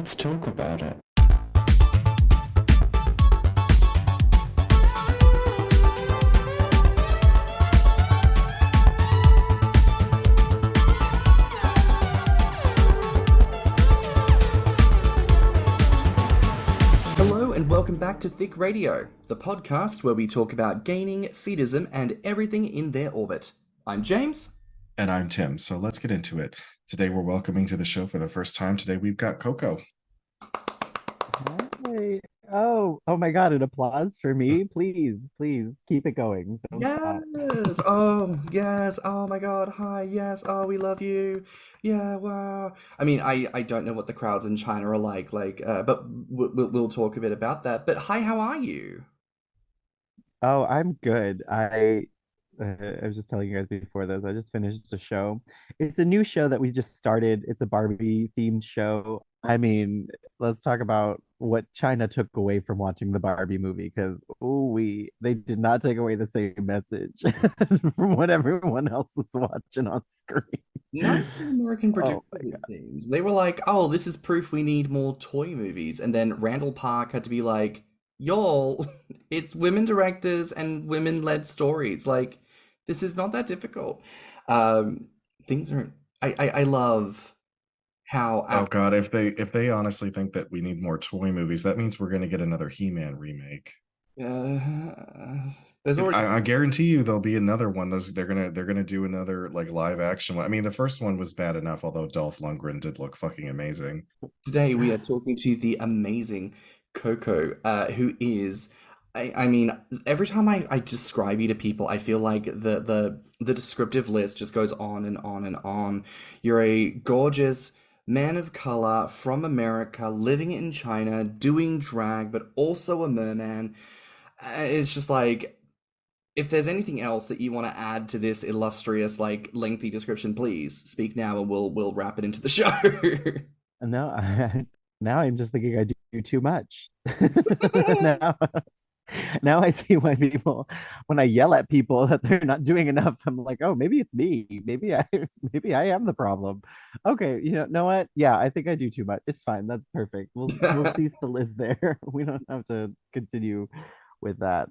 let's talk about it. Hello and welcome back to Thicc Radio, the podcast where we talk about gaining, fetishism, and everything in their orbit. I'm James. And I'm Tim, so let's get into it. Today we're welcoming to the show for the first time. Today we've got Coco. Hey. Oh my God, an applause for me. Please keep it going. Don't stop. Yes, oh my god, hi, yes, oh, we love you. Yeah, wow. I mean, I don't know what the crowds in China are but we'll talk a bit about that. But hi, how are you? Oh, I'm good. I was just telling you guys before this. I just finished a show. It's a new show that we just started. It's a Barbie themed show. I mean, let's talk about what China took away from watching the Barbie movie because they did not take away the same message from what everyone else was watching on screen. None of the American Oh producers, my it God. seems. They were like, oh, this is proof we need more toy movies. And then Randall Park had to be like, y'all, it's women directors and women-led stories. Like, this is not that difficult. Things are. I love how Oh God, if they honestly think that we need more toy movies, that means we're gonna get another He-Man remake. there's already. I guarantee you there'll be another one. They're gonna do another like live action one. I mean, the first one was bad enough, although Dolph Lundgren did look fucking amazing. Today we are talking to the amazing Coco, who is. I mean, every time I describe you to people, I feel like the descriptive list just goes on and on and on. You're a gorgeous man of color from America, living in China, doing drag, but also a merman. It's just like, if there's anything else that you want to add to this illustrious, like, lengthy description, please speak now, and we'll wrap it into the show. And now, now I'm just thinking I do too much. Now, now I see why people, when I yell at people that they're not doing enough, I'm like, oh, maybe it's me. Maybe I am the problem. Okay, know what? Yeah, I think I do too much. It's fine. That's perfect. We'll cease the list there. We don't have to continue with that.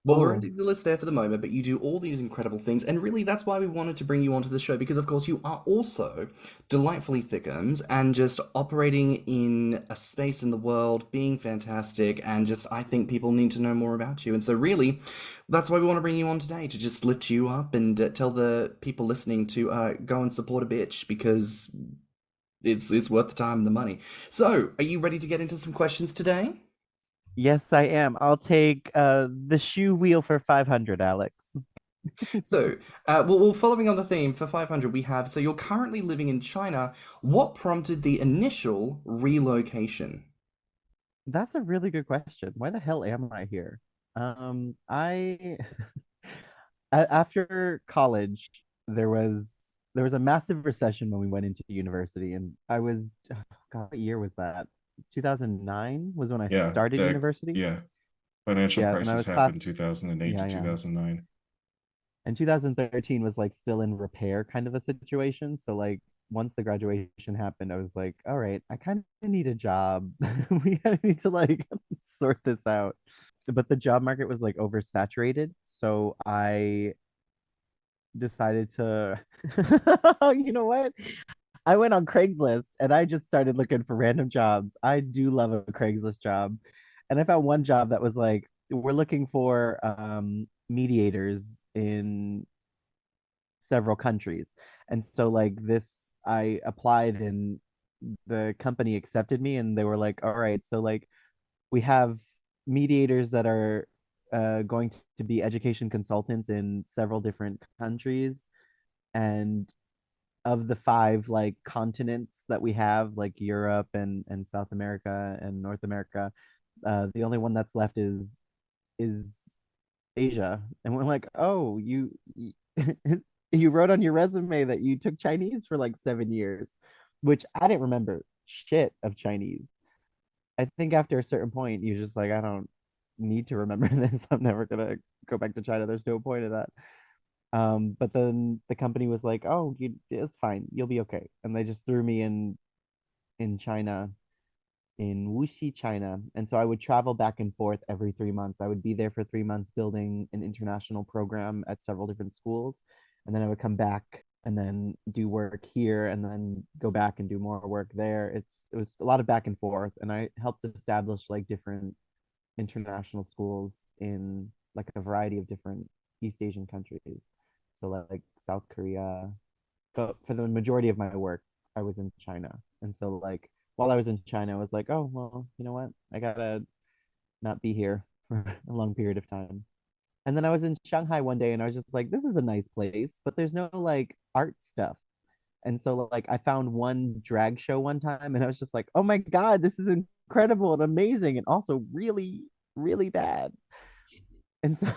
Well, we're Oh, ending the list there for the moment, but you do all these incredible things, and really that's why we wanted to bring you onto the show, because of course you are also delightfully thickums and just operating in a space in the world, being fantastic, and just I think people need to know more about you. And so really, that's why we want to bring you on today, to just lift you up and tell the people listening to go and support a bitch, because it's worth the time and the money. So, are you ready to get into some questions today? yes, I am. I'll take the shoe wheel for 500, Alex. So, following on the theme for 500, we have, so you're currently living in China. What prompted the initial relocation? That's a really good question. Why the hell am I here? I after college, there was there was a massive recession when we went into university, and I was, oh God, what year was that? 2009 was when I Yeah, started the university. yeah financial Yeah, and I crisis was class. happened 2008 to Yeah, yeah. 2009. And 2013 was like still in repair kind of a situation. So like once the graduation happened, I was like, all right, I kind of need a job. We need to like sort this out. But the job market was like oversaturated. So I decided to, you know what? I went on Craigslist and I just started looking for random jobs. I do love a Craigslist job. And I found one job that was like, we're looking for mediators in several countries. And so like this, I applied and the company accepted me and they were like, all right, so like we have mediators that are going to be education consultants in several different countries. And of the five like continents that we have, like Europe and South America and North America, the only one that's left is Asia. And we're like, oh, you wrote on your resume that you took Chinese for like 7 years, which I didn't remember shit of Chinese. I think after a certain point, you're just like, I don't need to remember this. I'm never gonna go back to China. There's no point in that. But then the company was like, "Oh, it's fine. You'll be okay." And they just threw me in China. in Wuxi, China. And so I would travel back and forth every 3 months. I would be there for 3 months building an international program at several different schools. And then I would come back and then do work here and then go back and do more work there. It was a lot of back and forth. And I helped establish like different international schools in like a variety of different East Asian countries. So like South Korea. But for the majority of my work, I was in China. And so like while I was in China, I was like, oh well, you know what? I gotta not be here for a long period of time. And then I was in Shanghai one day and I was just like, this is a nice place, but there's no like art stuff. And so like I found one drag show one time and I was just like, oh my God, this is incredible and amazing and also really, really bad. And so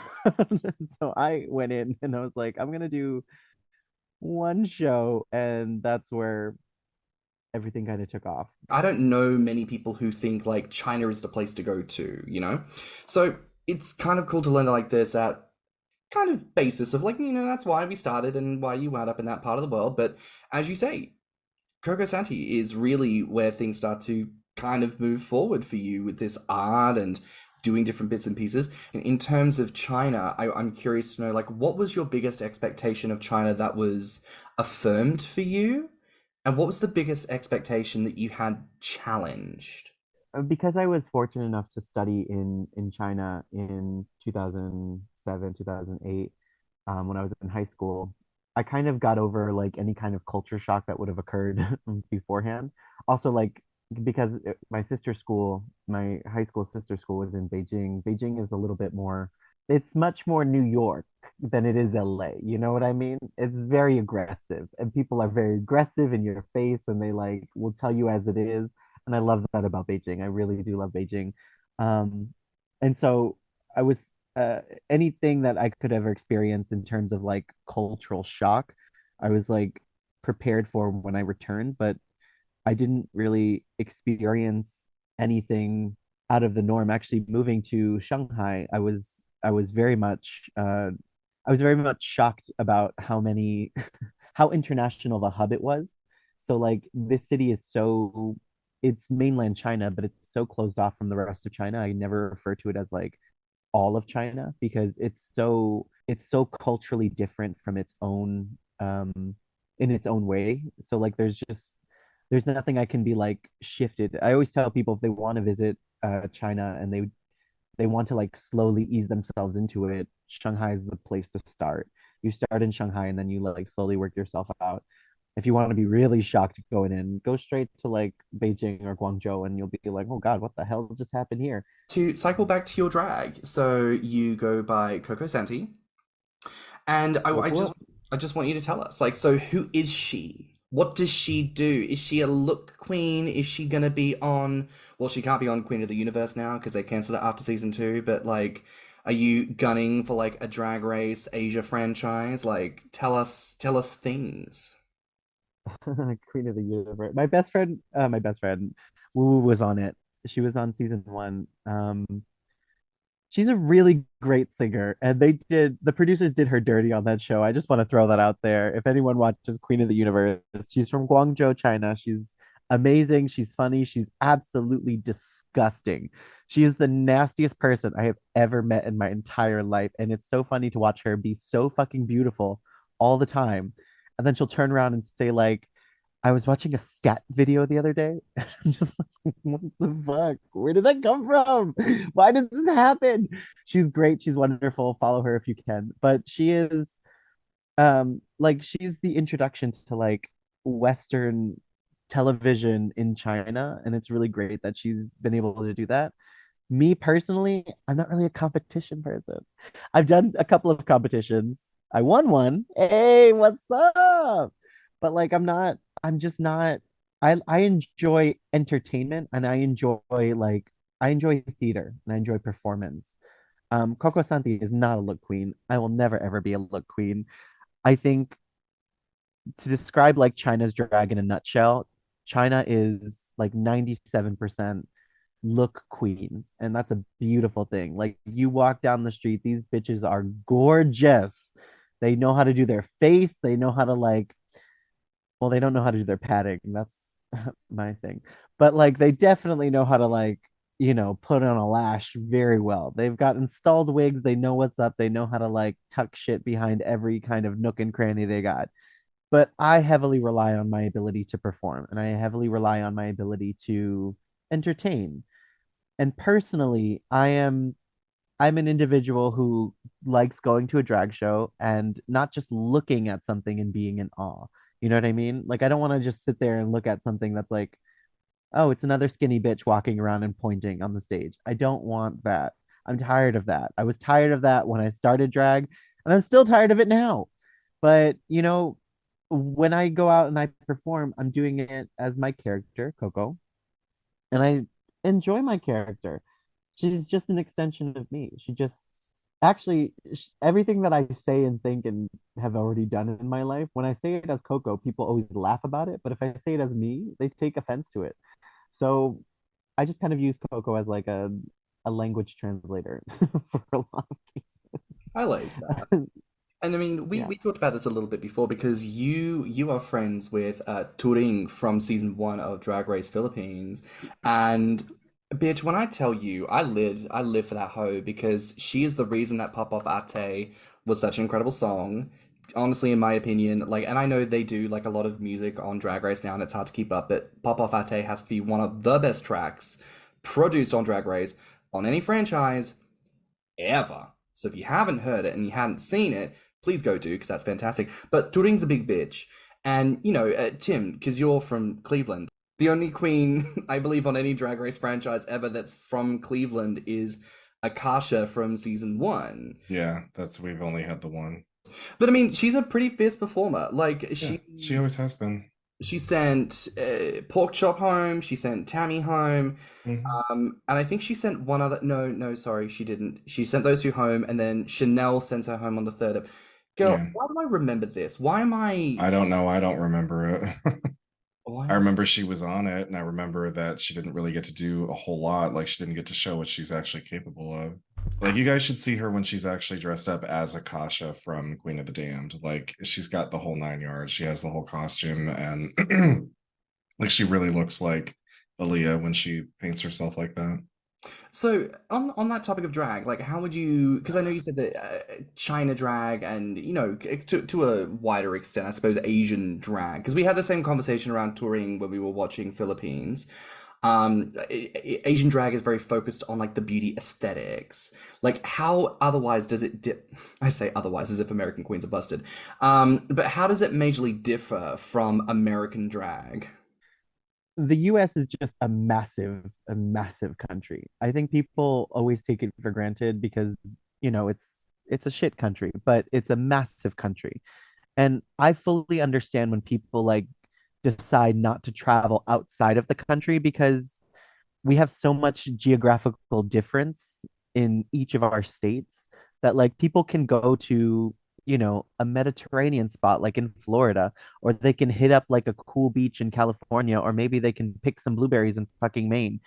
so I went in and I was like, I'm gonna do one show, and that's where everything kind of took off. I don't know many people who think like China is the place to go to, you know? So it's kind of cool to learn that like there's that kind of basis of like, that's why we started and why you wound up in that part of the world. But as you say, Cocosanti is really where things start to kind of move forward for you with this art and doing different bits and pieces. And in terms of China, I'm curious to know, like, what was your biggest expectation of China that was affirmed for you? And what was the biggest expectation that you had challenged? Because I was fortunate enough to study in China in 2007, 2008, when I was in high school, I kind of got over like any kind of culture shock that would have occurred beforehand. Also, like because my sister school, my high school sister school was in Beijing. Beijing is a little bit more, it's much more New York than it is LA. You know what I mean? It's very aggressive, and people are very aggressive in your face, and they like will tell you as it is. And I love that about Beijing. I really do love Beijing. Um, and so I was uh, anything that I could ever experience in terms of like cultural shock, I was like prepared for when I returned, but I didn't really experience anything out of the norm. Actually, moving to Shanghai, I was very much I was very much shocked about how many how international the hub it was. So like this city is so it's mainland China, but it's so closed off from the rest of China. I never refer to it as like all of China because it's so culturally different from its own in its own way. So like there's nothing I can be like shifted. I always tell people if they want to visit China and they want to like slowly ease themselves into it, Shanghai is the place to start. You start in Shanghai and then you like slowly work yourself out. If you want to be really shocked going in, go straight to like Beijing or Guangzhou and you'll be like, oh God, what the hell just happened here? To cycle back to your drag, so you go by Cocosanti, and Whoop, whoop. I just want you to tell us, like, so who is she? What does she do? Is she a look queen? Is she gonna be on? Well, she can't be on Queen of the Universe now because they canceled it after season two. But like, are you gunning for like a Drag Race Asia franchise? Like, tell us things. Queen of the Universe. My best friend, Wu was on it. She was on season one. She's a really great singer, and the producers did her dirty on that show. I just want to throw that out there. If anyone watches Queen of the Universe, she's from Guangzhou, China. She's amazing. She's funny. She's absolutely disgusting. She is the nastiest person I have ever met in my entire life, and it's so funny to watch her be so fucking beautiful all the time. And then she'll turn around and say like, I was watching a scat video the other day. And I'm just like, what the fuck? Where did that come from? Why does this happen? She's great. She's wonderful. Follow her if you can. But she is like she's the introduction to like Western television in China. And it's really great that she's been able to do that. Me personally, I'm not really a competition person. I've done a couple of competitions. I won one. Hey, what's up? But like I'm just not I enjoy entertainment and I enjoy theater and I enjoy performance. Coco Santi is not a look queen. I will never ever be a look queen. I think to describe like China's drag in a nutshell, China is like 97% look queens, and that's a beautiful thing. Like you walk down the street, these bitches are gorgeous. They know how to do their face. They know how to like, well, they don't know how to do their padding. That's my thing. but like they definitely know how to like, put on a lash very well. They've got installed wigs, they know what's up, they know how to like tuck shit behind every kind of nook and cranny they got. But I heavily rely on my ability to perform, and I heavily rely on my ability to entertain. And personally, I'm an individual who likes going to a drag show and not just looking at something and being in awe. You know what I mean? Like I don't want to just sit there and look at something that's like, oh, it's another skinny bitch walking around and pointing on the stage. I don't want that. I'm tired of that. I was tired of that when I started drag, and I'm still tired of it now. But, when I go out and I perform, I'm doing it as my character, Coco, and I enjoy my character. She's just an extension of me. She just actually everything that I say and think and have already done in my life, when I say it as Coco, people always laugh about it. But if I say it as me, they take offense to it. So I just kind of use Coco as like a language translator for a lot of I like that. cases. And I mean, we, Yeah. we talked about this a little bit before because you are friends with Turing from season one of Drag Race Philippines, and bitch, when I tell you, I live for that hoe because she is the reason that Pop Off Ate was such an incredible song. Honestly, in my opinion, like, and I know they do like a lot of music on Drag Race now, and it's hard to keep up, but Pop Off Ate has to be one of the best tracks produced on Drag Race on any franchise ever. So if you haven't heard it and you haven't seen it, please go do because that's fantastic. But Turing's a big bitch, and Tim, because you're from Cleveland, the only queen I believe on any Drag Race franchise ever that's from Cleveland is Akasha from season one. Yeah, that's we've only had the one. But I mean, she's a pretty fierce performer. Like Yeah, she always has been. she sent Pork Chop home. She sent Tammy home. Hmm. And I think she sent one other. No, no, sorry, she didn't. She sent those two home, and then Chanel sent her home on the third. Girl, Yeah, why do I remember this? Why am I? I don't know. I don't remember it. Why I am I? remember she was on it, and I remember that she didn't really get to do a whole lot. Like she didn't get to show what she's actually capable of. Like you guys should see her when she's actually dressed up as Akasha from Queen of the Damned. Like she's got the whole nine yards. She has the whole costume, and like she really looks like Aaliyah when she paints herself like that. So on that topic of drag, like, how would you? Because I know you said that China drag, and to a wider extent, I suppose Asian drag. Because we had the same conversation around touring when we were watching Philippines. Asian drag is very focused on like the beauty aesthetics. Like, how otherwise does it dip? I say otherwise as if American queens are busted. But how does it majorly differ from American drag? The US is just a massive country. I think people always take it for granted because, it's a shit country, but it's a massive country. And I fully understand when people like decide not to travel outside of the country because we have so much geographical difference in each of our states that like people can go to, a Mediterranean spot like in Florida, or they can hit up like a cool beach in California, or maybe they can pick some blueberries in fucking Maine.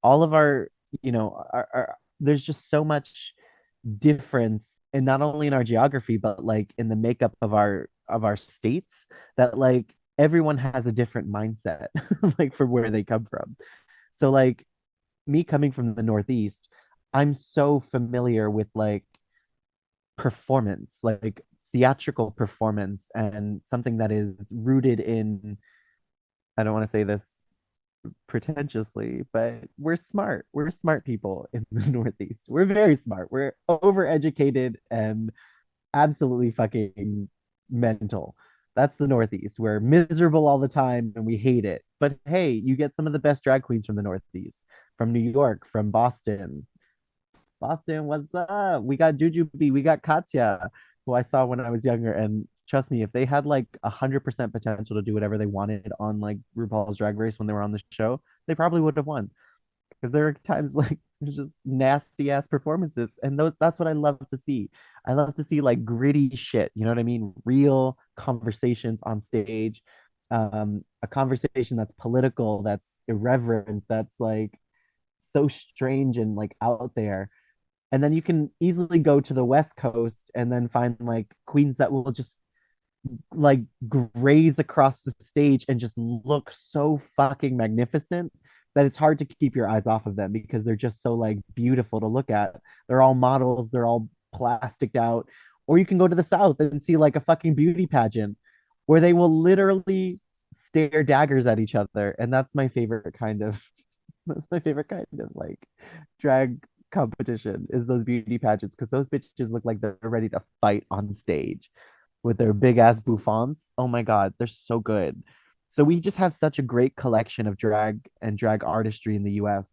All of our, there's just so much difference and not only in our geography but like in the makeup of our states that like everyone has a different mindset like for where they come from. So like me coming from the Northeast, I'm so familiar with like performance, like theatrical performance, and something that is rooted in, I don't want to say this pretentiously, but we're smart. We're smart people in the Northeast. We're very smart. We're overeducated and absolutely fucking mental. That's the Northeast. We're miserable all the time and we hate it. But hey, you get some of the best drag queens from the Northeast, from New York, from Boston. Boston, what's up? We got Jujubee, we got Katya, who I saw when I was younger. And trust me, if they had like 100% potential to do whatever they wanted on like RuPaul's Drag Race when they were on the show, they probably would have won. Because there are times like there's just nasty ass performances, and that's what I love to see. I love to see like gritty shit. You know what I mean? Real conversations on stage, a conversation that's political, that's irreverent, that's like so strange and like out there. And then you can easily go to the West Coast and then find like queens that will just like graze across the stage and just look so fucking magnificent that it's hard to keep your eyes off of them because they're just so like beautiful to look at. They're all models, they're all plasticed out. Or you can go to the South and see like a fucking beauty pageant where they will literally stare daggers at each other. And that's my favorite kind of like drag competition is those beauty pageants because those bitches look like they're ready to fight on stage with their big ass bouffants. Oh my God, they're so good. So we just have such a great collection of drag and drag artistry in the US.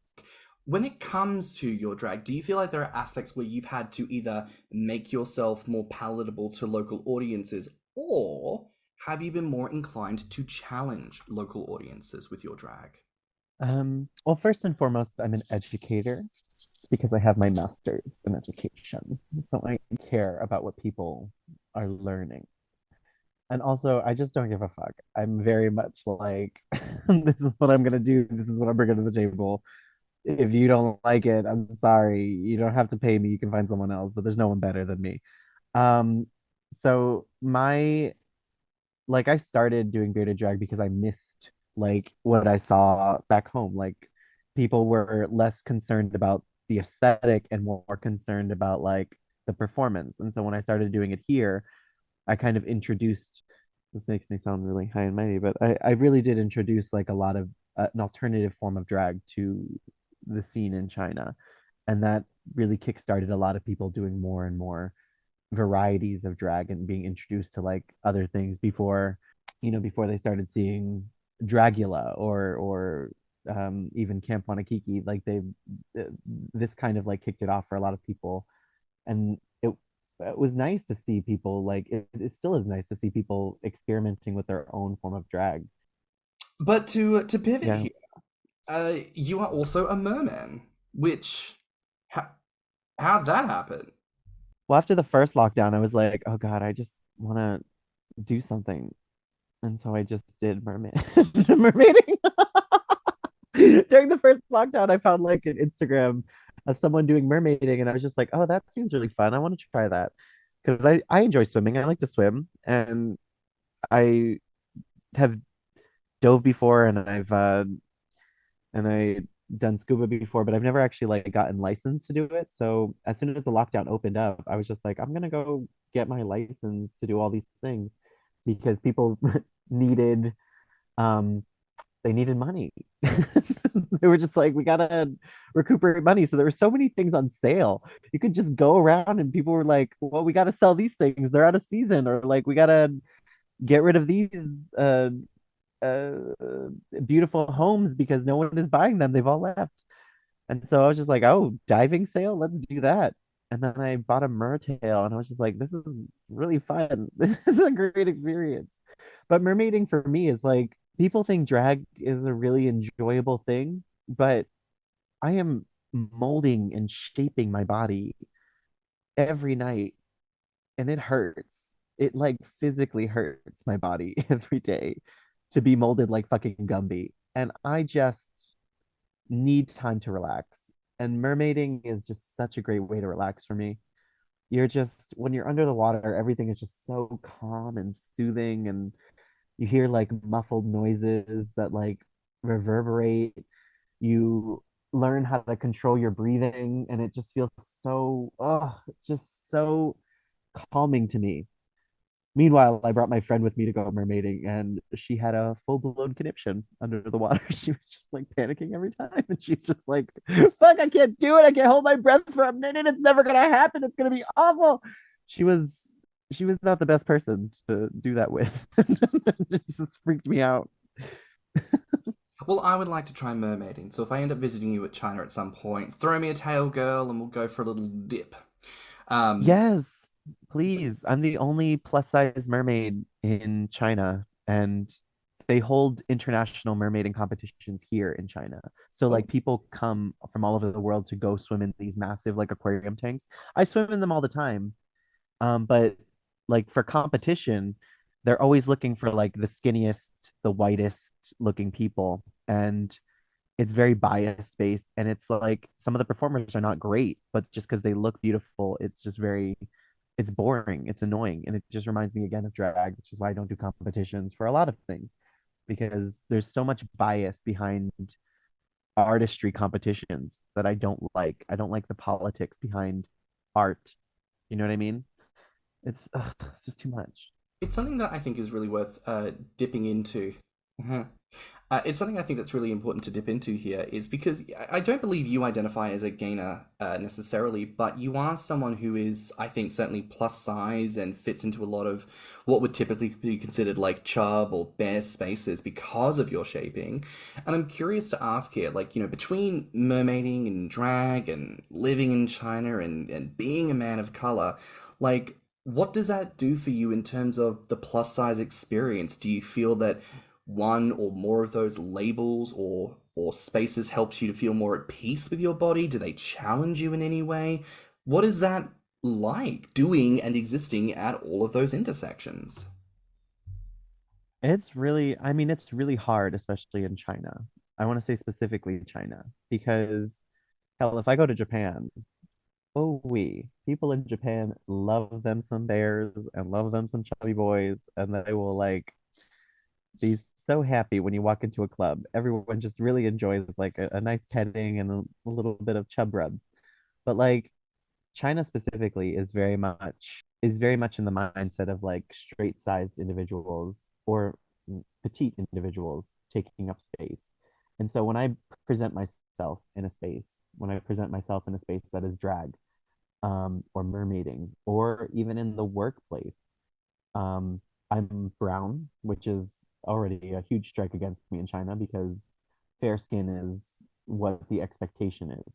When it comes to your drag, do you feel like there are aspects where you've had to either make yourself more palatable to local audiences, or have you been more inclined to challenge local audiences with your drag? Well, first and foremost, I'm an educator because I have my master's in education. So I care about what people are learning. And also, I just don't give a fuck. I'm very much like, this is what I'm gonna do. This is what I'm bringing to the table. If you don't like it, I'm sorry. You don't have to pay me. You can find someone else, but there's no one better than me. Um, so my like I started doing bearded drag because I missed like what I saw back home. Like people were less concerned about the aesthetic and more concerned about like the performance. And so when I started doing it here, I kind of introduced, this makes me sound really high and mighty, but I really did introduce like a lot of an alternative form of drag to the scene in China. And that really kickstarted a lot of people doing more and more varieties of drag and being introduced to like other things before, before they started seeing Dragula or even Camp Wanakiki. Like uh, this kind of like kicked it off for a lot of people, and it was nice to see people like it still is nice to see people experimenting with their own form of drag. But to pivot Yeah. here, you are also a merman, which how, how'd that happen? Well, after the first lockdown, I was like, oh God, I just want to do something. And so I just did mermaid mermaiding. During the first lockdown, I found like an Instagram of someone doing mermaiding, and I was just like, oh, that seems really fun. I want to try that because I enjoy swimming. I like to swim, and I have dove before, and I done scuba before, but I've never actually like gotten licensed to do it. So as soon as the lockdown opened up, I was just like, I'm gonna go get my license to do all these things because people needed um they needed money. They were just like, we gotta recuperate money. So there were so many things on sale. You could just go around and people were like, well, we gotta sell these things. They're out of season, or like we gotta get rid of these uh uh beautiful homes because no one is buying them. They've all left. And so I was just like, oh, diving sale, let's do that. And then I bought a mertail and I was just like, this is really fun. This is a great experience. But mermaiding for me is like people think drag is a really enjoyable thing, but I am molding and shaping my body every night and it hurts. It like physically hurts my body every day to be molded like fucking Gumby. And I just need time to relax. And mermaiding is just such a great way to relax for me. You're just, when you're under the water, everything is just so calm and soothing and you hear like muffled noises that like reverberate. You learn how to control your breathing, and it just feels so, oh, it's just so calming to me. Meanwhile, I brought my friend with me to go mermaiding, and she had a full-blown conniption under the water. She was just like panicking every time, and she's just like, "Fuck, I can't do it. I can't hold my breath for a minute. It's never gonna happen. It's gonna be awful." She was she was not the best person to do that with. It just freaked me out. Well, I would like to try mermaiding, so if I end up visiting you at China at some point, throw me a tail, girl, and we'll go for a little dip. Um, Yes, please. I'm the only plus size mermaid in China, and they hold international mermaiding competitions here in China. So oh, like people come from all over the world to go swim in these massive like aquarium tanks. I swim in them all the time. But like for competition, they're always looking for like the skinniest, the whitest looking people. And it's very bias based. And it's like some of the performers are not great, but just because they look beautiful, it's just very, it's boring, it's annoying. And it just reminds me again of drag, which is why I don't do competitions for a lot of things, because there's so much bias behind artistry competitions that I don't like. I don't like the politics behind art. You know what I mean? It's just too much. It's something that I think is really worth dipping into. Uh-huh. It's something I think that's really important to dip into here, is because I don't believe you identify as a gainer necessarily, but you are someone who is, I think, certainly plus size and fits into a lot of what would typically be considered like chub or bare spaces because of your shaping. And I'm curious to ask here, like, between mermaiding and drag and living in China and being a man of color, like, what does that do for you in terms of the plus size experience? Do you feel that one or more of those labels or spaces helps you to feel more at peace with your body? Do they challenge you in any way? What is that like, doing and existing at all of those intersections? I mean, it's really hard, especially in China. I want to say specifically China, because hell, if I go to Japan, oh people in Japan love them some bears and love them some chubby boys, and they will like be so happy when you walk into a club. Everyone just really enjoys like a nice petting and a little bit of chub rubs. But like China specifically is very much in the mindset of like straight-sized individuals or petite individuals taking up space. And so when I present myself in a space, when I present myself in a space that is drag, or mermaiding, or even in the workplace, um, I'm brown, which is already a huge strike against me in China because fair skin is what the expectation is.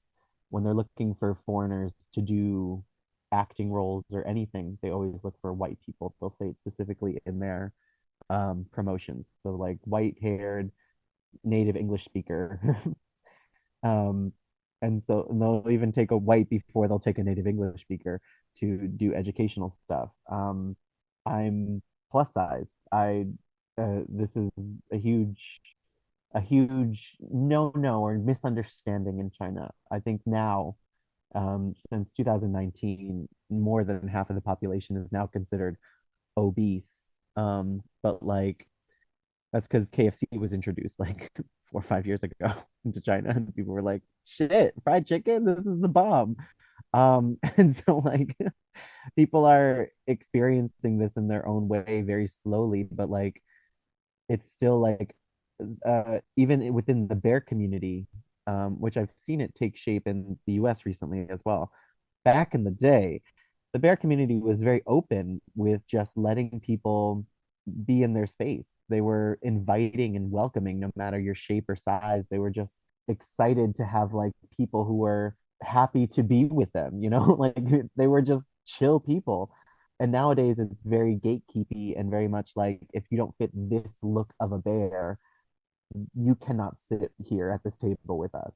When they're looking for foreigners to do acting roles or anything, they always look for white people. They'll say it specifically in their promotions. So like white haired native English speaker. um, and they'll even take a white before they'll take a native English speaker to do educational stuff. I'm plus size. I This is a huge no or misunderstanding in China. I think now, since 2019, more than half of the population is now considered obese. But like that's because KFC was introduced like 4 or 5 years ago into China, and people were like, "Shit, fried chicken, this is the bomb." And so like people are experiencing this in their own way very slowly, but like it's still like even within the bear community, which I've seen it take shape in the US recently as well. Back in the day, the bear community was very open with just letting people be in their space. They were inviting and welcoming no matter your shape or size. They were just excited to have like people who were happy to be with them, you know, like they were just chill people. And nowadays it's very gatekeepy and very much like if you don't fit this look of a bear, you cannot sit here at this table with us.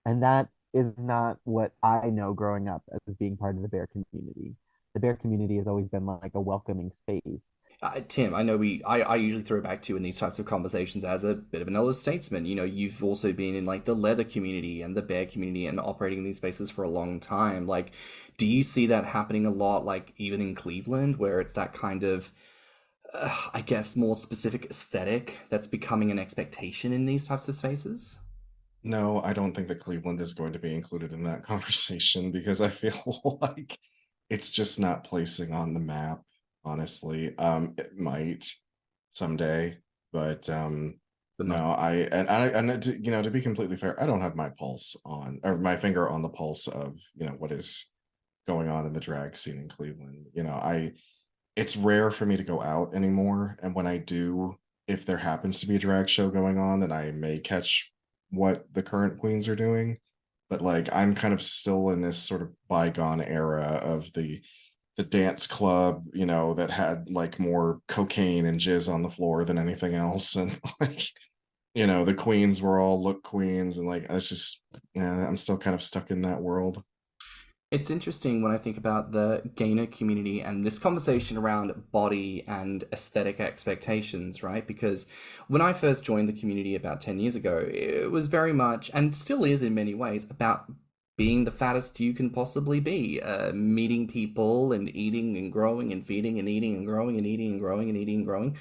And that is not what I know growing up as being part of the bear community. The bear community has always been like a welcoming space. Tim, I know I usually throw back to you in these types of conversations as a bit of an elder statesman. You've also been in like the leather community and the bear community and operating in these spaces for a long time. Like, do you see that happening a lot, like even in Cleveland, where it's that kind of, I guess, more specific aesthetic that's becoming an expectation in these types of spaces? No, I don't think that Cleveland is going to be included in that conversation because I feel like it's just not placing on the map, honestly. It might someday, but But no, not. to be completely fair, I don't have my pulse on or my finger on the pulse of, what is going on in the drag scene in Cleveland. It's rare for me to go out anymore, and when I do, if there happens to be a drag show going on, then I may catch what the current queens are doing. But like I'm kind of still in this sort of bygone era of the dance club, that had like more cocaine and jizz on the floor than anything else. And like, the queens were all look queens, and like it's just, yeah, I'm still kind of stuck in that world. It's interesting when I think about the gainer community and this conversation around body and aesthetic expectations, right? Because when I first joined the community about 10 years ago, it was very much, and still is in many ways, about being the fattest you can possibly be, meeting people and eating and growing and feeding and eating and growing and eating and growing and eating and growing.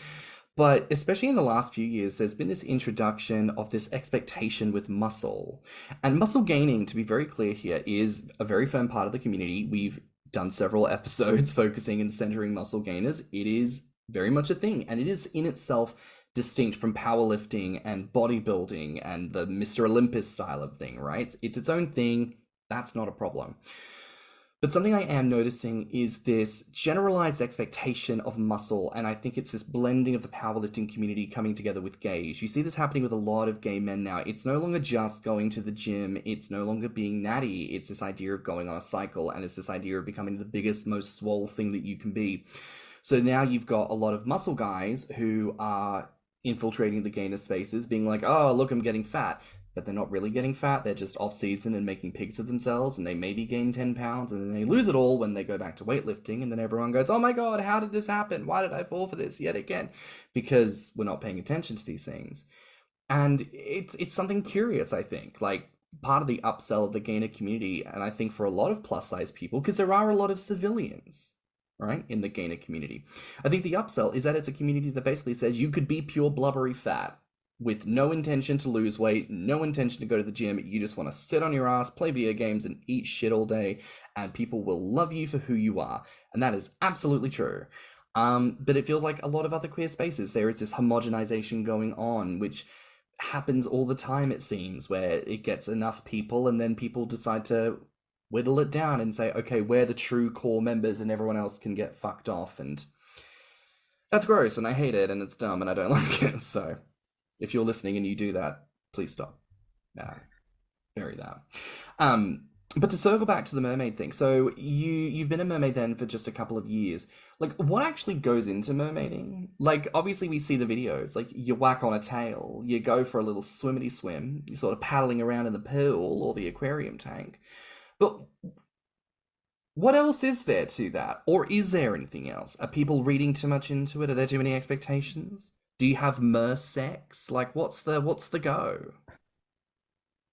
But especially in the last few years, there's been this introduction of this expectation with muscle. And muscle gaining, to be very clear here, is a very firm part of the community. We've done several episodes focusing and centering muscle gainers. It is very much a thing, and it is in itself distinct from powerlifting and bodybuilding and the Mr. Olympus style of thing, right? It's its own thing. That's not a problem. But something I am noticing is this generalized expectation of muscle, and I think it's this blending of the powerlifting community coming together with gays. You see this happening with a lot of gay men now. It's no longer just going to the gym, it's no longer being natty, it's this idea of going on a cycle, and it's this idea of becoming the biggest, most swole thing that you can be. So now you've got a lot of muscle guys who are infiltrating the gainer spaces, being like, oh, look, I'm getting fat. But they're not really getting fat, they're just off season and making pigs of themselves, and they maybe gain 10 pounds, and then they lose it all when they go back to weightlifting, and then everyone goes, oh my god, how did this happen? Why did I fall for this yet again? Because we're not paying attention to these things. And it's something curious, I think. Like, part of the upsell of the gainer community, and I think for a lot of plus size people, because there are a lot of civilians, right, in the gainer community. I think the upsell is that it's a community that basically says you could be pure blubbery fat with no intention to lose weight, no intention to go to the gym. You just want to sit on your ass, play video games, and eat shit all day, and people will love you for who you are. And that is absolutely true. But it feels like a lot of other queer spaces, there is this homogenization going on, which happens all the time, it seems, where it gets enough people, and then people decide to whittle it down and say, okay, we're the true core members, and everyone else can get fucked off. And that's gross, and I hate it, and it's dumb, and I don't like it. So if you're listening and you do that, please stop. Bury that. But to circle back to the mermaid thing, so you've been a mermaid then for just a couple of years. Like, what actually goes into mermaiding? Like, obviously we see the videos. Like, you whack on a tail, you go for a little swimmity swim, you're sort of paddling around in the pool or the aquarium tank. But what else is there to that? Or is there anything else? Are people reading too much into it? Are there too many expectations? Do you have mer sex? Like, what's the go?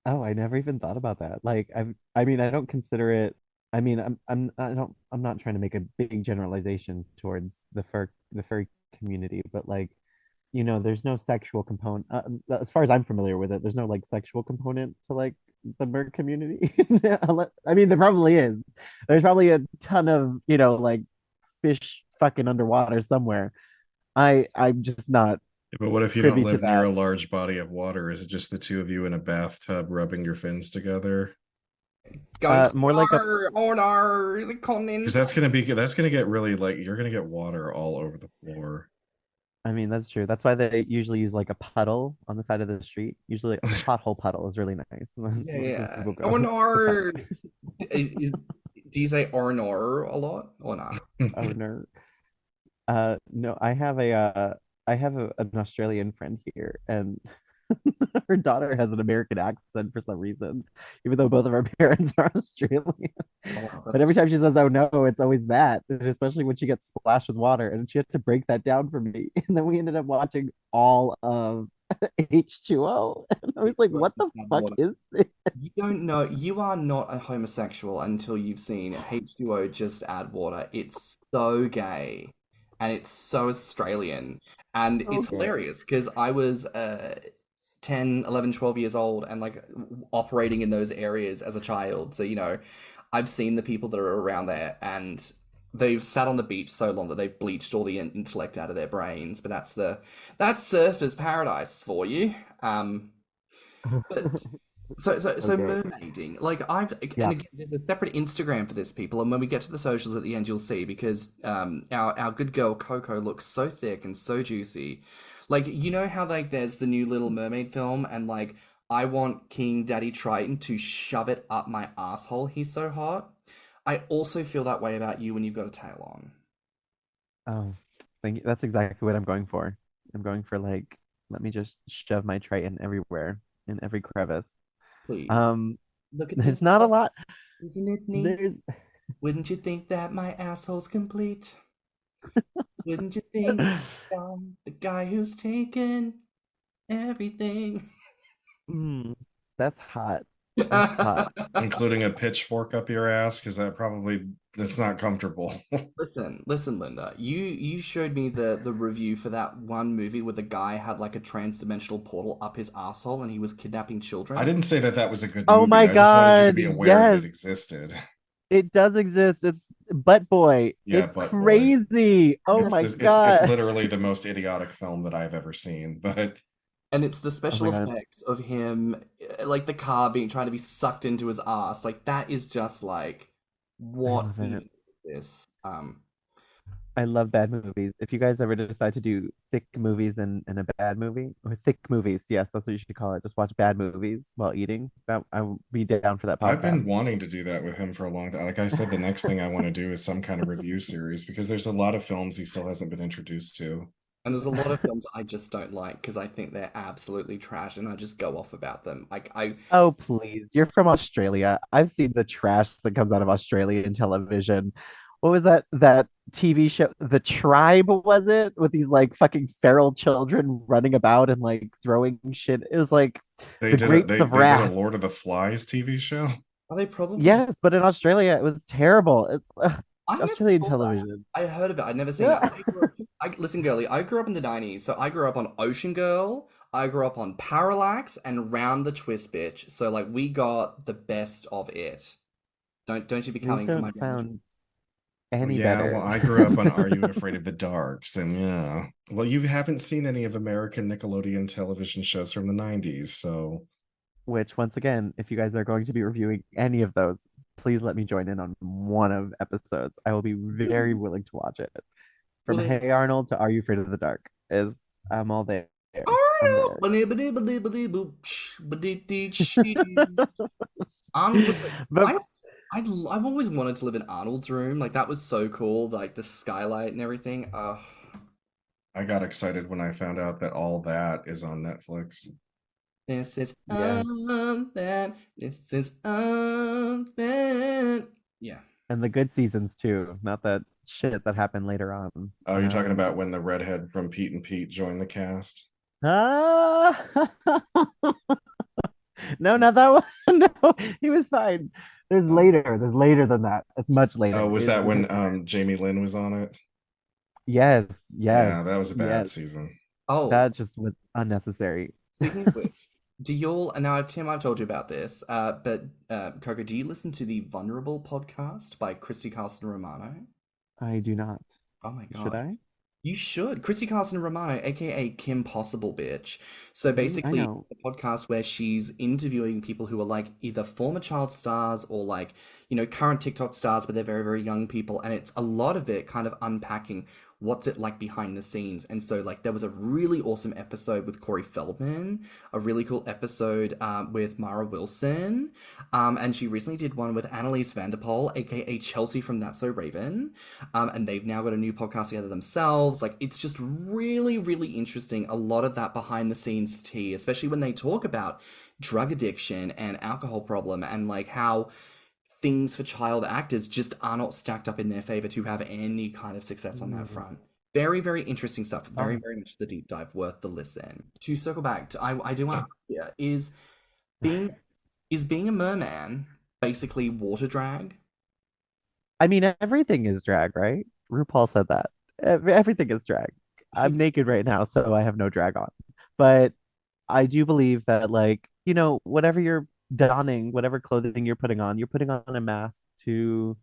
Oh, I never even thought about that. Like, I mean, I don't consider it. I mean, I'm not trying to make a big generalization towards the furry community, but like, there's no sexual component. As far as I'm familiar with it, there's no like sexual component to like the merc community. I mean, there probably is. There's probably a ton of, like fish fucking underwater somewhere. I'm just not But what if you don't privy to live near that. a large body of water? Is it just the two of you in a bathtub rubbing your fins together? Going, More like a oh no, the Because condensate. that's gonna get really like you're gonna get water all over the floor. I mean, that's true. That's why they usually use like a puddle on the side of the street. Usually a pothole puddle is really nice. Yeah, yeah. People Oh go the puddle. no. Is do you say or nor a lot or not? Oh no. No, I have an Australian friend here, and her daughter has an American accent for some reason, even though both of our parents are Australian. Oh, But that's every time she says, "Oh no," it's always that, and especially when she gets splashed with water, and she had to break that down for me. And then we ended up watching all of H₂0, and I was like, "What the fuck is this?" you don't know. You are not a homosexual until you've seen H2O just add water. It's so gay and it's so Australian. And it's Okay. hilarious because I was 10, 11, 12 years old and like operating in those areas as a child. So, I've seen the people that are around there and they've sat on the beach so long that they've bleached all the intellect out of their brains. But that's surfer's paradise for you. But so Okay. mermaiding, like I've and Yeah. again, there's a separate Instagram for this people, and when we get to the socials at the end, you'll see because our good girl Coco looks so thick and so juicy. Like how like there's the new Little Mermaid film, and like I want King Daddy Triton to shove it up my asshole. He's so hot. I also feel that way about you when you've got a tail on. Oh, thank you. That's exactly what I'm going for. I'm going for like, let me just shove my Triton everywhere in every crevice. Please Um, look at there's this, not a lot. isn't it neat? There's Wouldn't you think that my asshole's complete? Wouldn't you think I'm the guy who's taken everything? mm, that's hot. It's hot. including a pitchfork up your ass, because that's not comfortable. Listen, Linda. You showed me the review for that one movie where the guy had like a trans-dimensional portal up his asshole and he was kidnapping I children. didn't say that that was a good Oh movie. my I just wanted you to God. be aware that Yes, it existed. it does exist. It's Butt Boy. Yeah, It's but boy, crazy. Oh And it's my this. It's God. literally the most idiotic film that I've ever seen. But it's the Oh special my God. effects of him, like the car being trying to be sucked into his ass. Like that is just like, I what love it. is this? I love bad movies. If you guys ever decide to do thick movies and a bad movie, or thick movies, yes, that's what you should call it. Just watch bad movies while eating. That I will be down for that I've podcast. been wanting to do that with him for a long time. Like I said, the next thing I want to do is some kind of review series because there's a lot of films he still hasn't been introduced to. And there's a lot of films I just don't like because I think they're absolutely trash, and I just go off about them. Like I, Oh, please. You're from Australia. I've seen the trash that comes out of Australian television. What was that TV show? The Tribe, was it? With these like fucking feral children running about and like throwing shit. It was like They the did a Grapes they of they did a Wrath. Lord of the Flies TV show. they probably Yes, but in Australia it was terrible. It's I never Australian saw that. television. I heard of it. I'd never seen it. Yeah. Listen, girlie. I grew up in the '90s, so I grew up on Ocean Girl. I grew up on Parallax and Round the Twist, bitch. So like we got the best of it. Don't you be These coming for my don't Round the sound Well, any yeah, better. well, I grew up on Are You Afraid of the Darks? And yeah. Well, you haven't seen any of American Nickelodeon television shows from the 90s, so Which, once again, if you guys are going to be reviewing any of those, please let me join in on one of episodes. I will be very Twist. willing to watch it. Well From then, Hey Arnold to Are You Afraid of the Dark is I'm all there. I'm Arnold. there. Arnold was like, But I've always wanted to live in Arnold's room. Like that was so cool. Like the skylight and everything. I got excited when I found out that all that is on Netflix. This is yeah, unfair. This is unfair. Yeah. and the good seasons too, not that shit that happened later on. Oh, you're talking about when the redhead from Pete and Pete joined the cast? Ah, no, not that one. No, he was fine. There's Oh, later. There's later than that. It's much oh, later. was that It when gets better. Jamie Lynn was on it? Yes, yes, Yeah, that was a bad yes. season. Oh, That just was unnecessary. speaking of which, do y'all, and now Tim, I've told you about this, but Coco, do you listen to the Vulnerable podcast by Christy Carlson Romano? I do not. Oh my Should God. I? You should. Chrissy Carlson Romano, aka Kim Possible Bitch. So I basically, know. a podcast where she's interviewing people who are like either former child stars or like, current TikTok stars, but they're very, very young people. And it's a lot of it kind of unpacking what's it like behind the scenes. And so, like, there was a really awesome episode with Corey Feldman, a really cool episode with Mara Wilson. And she recently did one with Annalise Vanderpool, aka Chelsea from That's So Raven. And they've now got a new podcast together themselves. Like, it's just really, really interesting. A lot of that behind the scenes tea, especially when they talk about drug addiction and alcohol problem and like how things for child actors just are not stacked up in their favor to have any kind of success on that Mm. front. Very, very interesting stuff. Very, Oh. very much the deep dive worth the listen. To circle back, I do want to ask here, being is being a merman basically water drag? I mean, everything is drag, right? RuPaul said that. Everything is drag. I'm naked right now, so I have no drag on. But I do believe that, like, whatever you're donning, whatever clothing you're putting on a mask to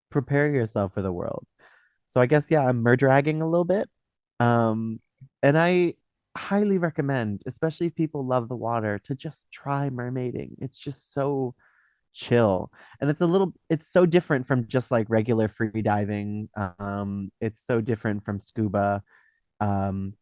prepare yourself for the world. So I guess, yeah, I'm merdragging a little bit. Um, and I highly recommend, especially if people love the water, to just try mermaiding. It's just so chill. And it's so different from just like regular free diving. It's so different from scuba. Um,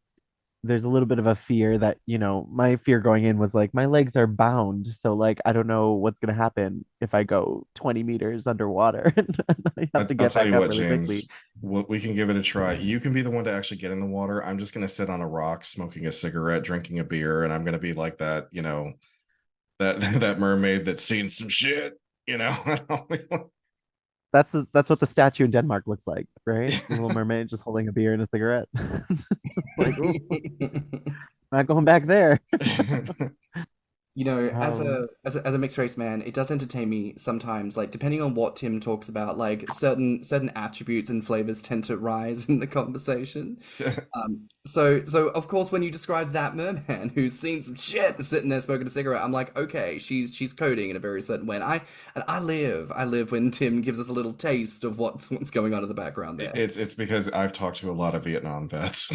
there's a little bit of a fear that, my fear going in was like my legs are bound. So like I don't know what's gonna happen if I go 20 meters underwater and I have to I'll get tell back you up what, really quickly. James, we can give it a try. You can be the one to actually get in the water. I'm just going to sit on a rock, smoking a cigarette, drinking a beer, and I'm going to be like that, that that mermaid that's seen some shit, you know. That's what the statue in Denmark looks like, right? The Little Mermaid just holding a beer and a cigarette. Like, ooh, not going back there. You know, How as a mixed race man, it does entertain me sometimes. Like depending on what Tim talks about, like certain attributes and flavors tend to rise in the conversation. So of course, when you describe that merman who's seen some shit sitting there smoking a cigarette, I'm like, okay, she's coding in a very certain way. And I live when Tim gives us a little taste of what's going on in the background there. It's because I've talked to a lot of Vietnam vets.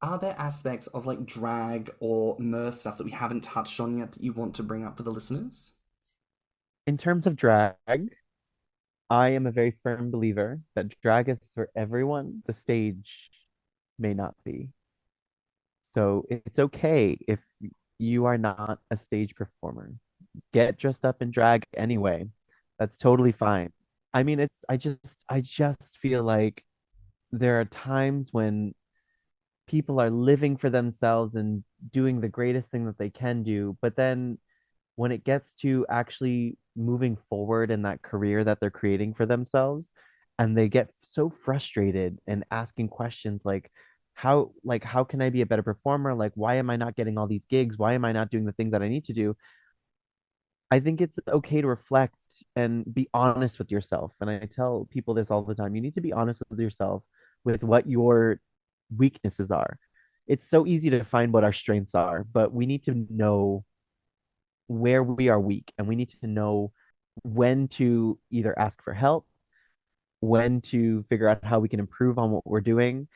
Are there aspects of like drag or mer stuff that we haven't touched on yet that you want to bring up for the listeners? in terms of drag, I am a very firm believer that drag is for everyone. The stage may not be. So it's okay if you are not a stage performer. Get dressed up in drag anyway. That's totally fine. I mean, I just feel like there are times when people are living for themselves and doing the greatest thing that they can do, but then when it gets to actually moving forward in that career that they're creating for themselves, and they get so frustrated and asking questions like how can I be a better performer? Like why am I not getting all these gigs? Why am I not doing the things that I need to do? I think it's okay to reflect and be honest with yourself. And I tell people this all the time. You need to be honest with yourself with what your weaknesses are. It's so easy to find what our strengths are, but we need to know where we are weak and we need to know when to either ask for help, when to figure out how we can improve on what we're doing,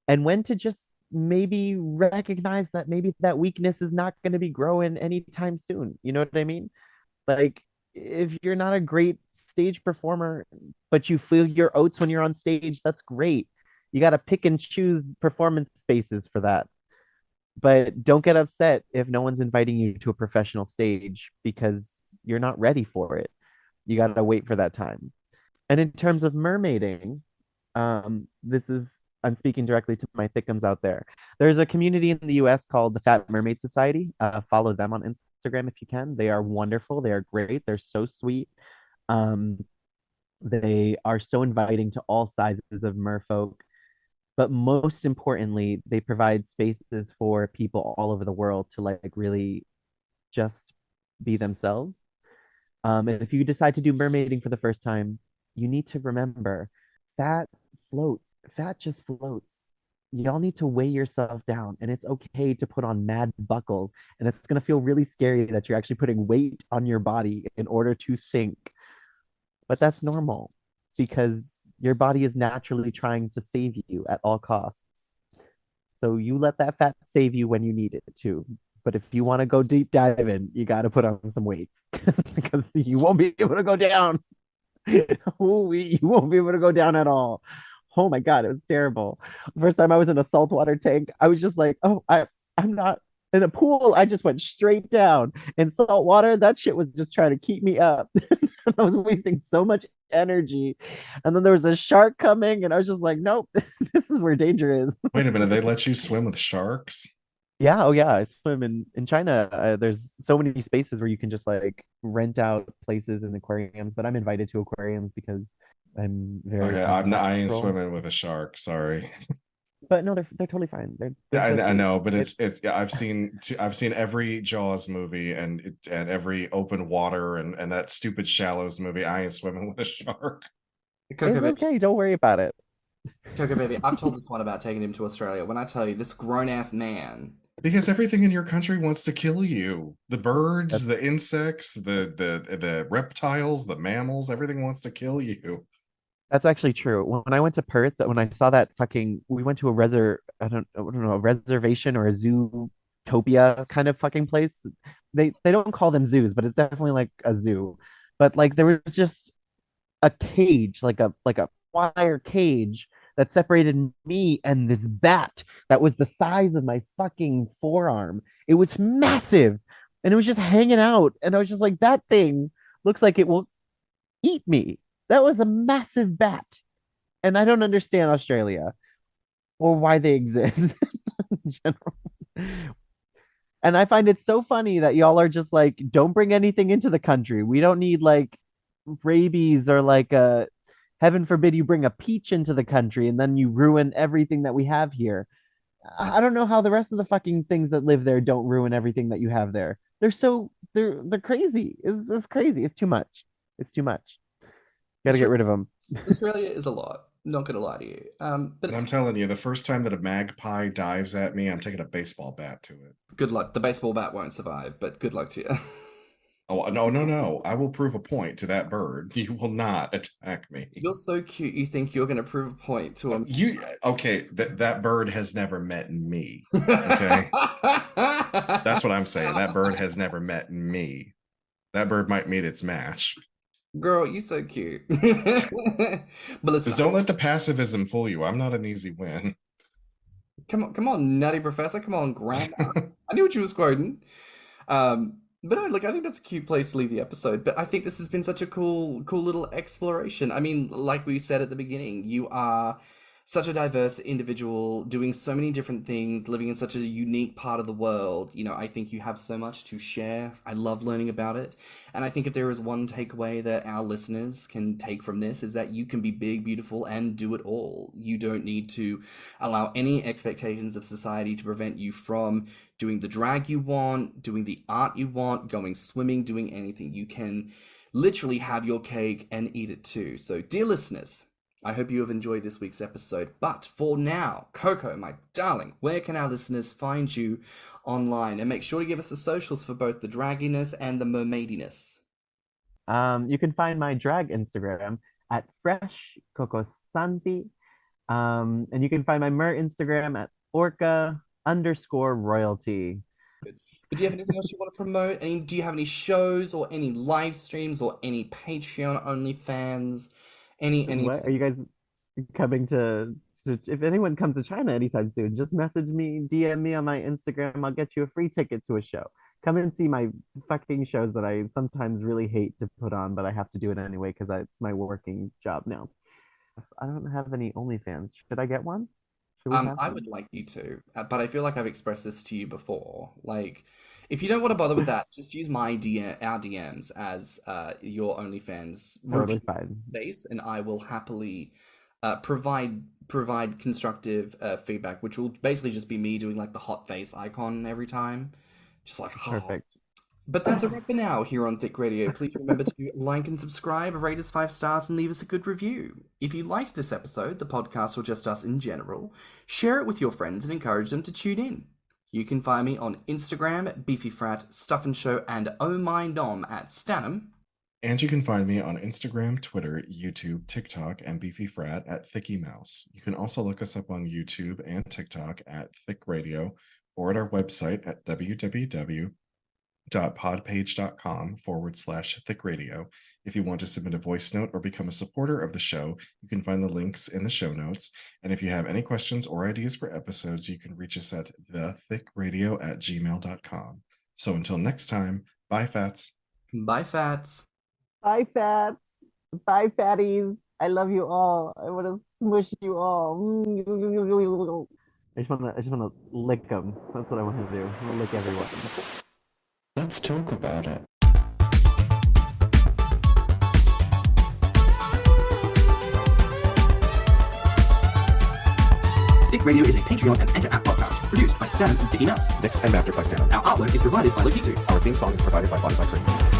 and when to just maybe recognize that maybe that weakness is not going to be growing anytime soon. You know what I mean? Like, if you're not a great stage performer, but you feel your oats when you're on stage, that's great. You got to pick and choose performance spaces for that. But don't get upset if no one's inviting you to a professional stage because you're not ready for it. You got to wait for that time. And in terms of mermaiding, this is I'm speaking directly to my thickums out there. There's a community in the US called the Fat Mermaid Society. Follow them on Instagram if you can. They are wonderful. They are great. They're so sweet. Um, they are so inviting to all sizes of merfolk. But most importantly, they provide spaces for people all over the world to like really just be themselves. And if you decide to do mermaiding for the first time, you need to remember fat floats. Fat just floats. Y'all need to weigh yourself down, and it's okay to put on mad buckles. And it's going to feel really scary that you're actually putting weight on your body in order to sink. But that's normal because your body is naturally trying to save you at all costs. So you let that fat save you when you need it to. But if you want to go deep diving, you got to put on some weights because you won't be able to go down. Ooh, you won't be able to go down at all. Oh my God, it was terrible. First time I was in a saltwater tank, I was just like, oh, I'm not in a pool. I just went straight down. In salt water, that shit was just trying to keep me up. I was wasting so much energy. And then there was a shark coming, and I was just like, nope, this is where danger is. Wait a minute, they let you swim with sharks? Yeah, oh yeah, I swim in China. There's so many spaces where you can just like rent out places in aquariums, but I'm invited to aquariums because I'm very Okay, I ain't unnatural. swimming with a shark. Sorry. But no, they're totally fine. They're Yeah, so I sweet. know, but It it's yeah, I've seen every Jaws movie and every open water and that stupid Shallows movie. I ain't swimming with a shark Coco it's baby, okay. Don't worry about it. Coco baby, I've told this one about taking him to Australia. When I tell you this grown ass man, because everything in your country wants to kill you. The birds, That's the insects, the reptiles, the mammals, everything wants to kill you. that's actually true. When I went to Perth, when I saw that fucking, we went to a I don't know, a reservation or a zootopia kind of fucking place. They don't call them zoos, but it's definitely like a zoo. But like there was just a cage, like a wire cage that separated me and this bat that was the size of my fucking forearm. It was massive, and it was just hanging out, and I was just like, that thing looks like it will eat me. That was a massive bat, and I don't understand Australia or why they exist in general. And I find it so funny that y'all are just like, don't bring anything into the country. We don't need like rabies or like a heaven forbid you bring a peach into the country and then you ruin everything that we have here. I don't know how the rest of the fucking things that live there don't ruin everything that you have there. They're crazy. It's crazy. It's too much. It's too much. Got to get rid of them. Australia is a lot. Not gonna lie to you. But And I'm telling you, the first time that a magpie dives at me, I'm taking a baseball bat to it. good luck. The baseball bat won't survive, but good luck to you. Oh, no. I will prove a point to that bird. You will not attack me. You're so cute. You think you're gonna prove a point to a Okay, that bird has never met me. Okay. That's what I'm saying. That bird has never met me. That bird might meet its match. Girl, you so cute. But listen, Just don't let the passivism fool you. I'm not an easy win. come on, nutty professor. Come on, grandma. I knew what you was quoting. But no, look, I think that's a cute place to leave the episode. But I think this has been such a cool little exploration. I mean, like we said at the beginning, you are such a diverse individual, doing so many different things, living in such a unique part of the world. You know, I think you have so much to share. I love learning about it. And I think if there is one takeaway that our listeners can take from this, is that you can be big, beautiful, and do it all. You don't need to allow any expectations of society to prevent you from doing the drag you want, doing the art you want, going swimming, doing anything. You can literally have your cake and eat it too. So, dear listeners, I hope you have enjoyed this week's episode. But for now, Coco, my darling, where can our listeners find you online? And make sure to give us the socials for both the dragginess and the mermaidiness. You can find my drag Instagram at freshcocosanti. And you can find my mer Instagram at orca_royalty. But do you have anything else you want to promote? Do you have any shows or any live streams or any Patreon OnlyFans? Any What are you guys coming to if anyone comes to China anytime soon, just message me, DM me on my Instagram. I'll get you a free ticket to a show. Come and see my fucking shows that I sometimes really hate to put on, but I have to do it anyway because it's my working job now. I don't have any OnlyFans. Should I get one? Should we have I one? would like you to, but I feel like I've expressed this to you before. Like, if you don't want to bother with that, just use our DMs as your OnlyFans Totally fine. base, and I will happily provide constructive feedback, which will basically just be me doing like the hot face icon every time, just like Perfect. But that's a wrap for now here on Thicc Radio. Please remember to like and subscribe, rate us 5 stars, and leave us a good review. If you liked this episode, the podcast, or just us in general, share it with your friends and encourage them to tune in. You can find me on Instagram, BeefyFrat, Stuff and Show, and Oh My Dom at stannnum. And you can find me on Instagram, Twitter, YouTube, TikTok, and BeefyFrat at ThiccyMouse. You can also look us up on YouTube and TikTok at Thicc Radio, or at our website at www.podpage.com/Thicc Radio. If you want to submit a voice note or become a supporter of the show, you can find the links in the show notes. And if you have any questions or ideas for episodes, you can reach us at thethickradio@gmail.com. So until next time, bye, Fats. Bye, Fats. Bye, fats. Bye, fatties. I love you all. I want to smush you all. I just wanna lick them. That's what I want to do. I want to lick everyone. Let's talk about it. Thicc Radio is a Patreon and Enter app podcast produced by Stan and Thicky Mouse. Mixed and mastered by Stanley. Our artwork is provided by Lokitu. Our theme song is provided by Spotify.